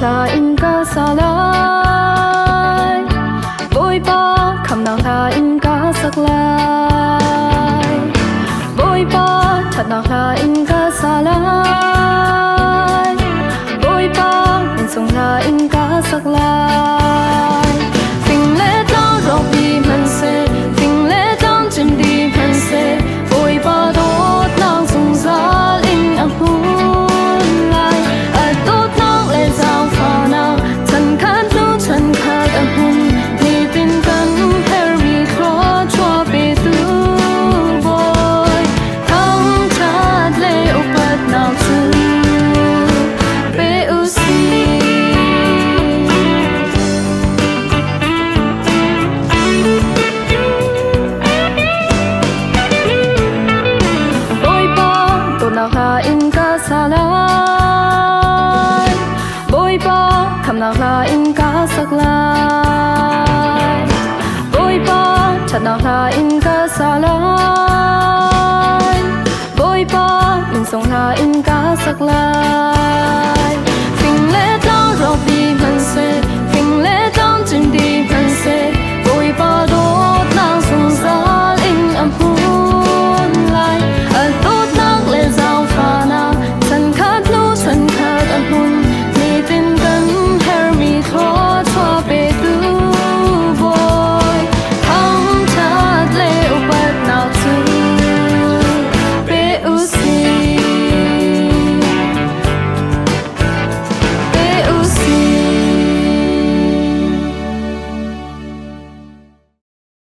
nào là in ca xa lại bôi ba cầm nào là in ca sắc lại bôi ba thật nào là in ca xa lại bôi ba mình sống là in ca sắc lại tình lẽ đó đâu đi mình sẽ tình lẽ đó trên đi mình sẽ bôi ba đó nào sống ra linh ác hôn lại ở tốt nào lẽ giao phà nào chân khát lúc chân khát ác hôn thì tin cắn Harry khó cho bề tư vội thăm chát lệ ốc bật nào chứ bê ưu xì bôi ba tổ nào là in ca xa lại bôi ba cầm nào là in ca sắc lại bôi ba chặt nào là in ca xa lại bôi ba mình sống là in ca sắc lại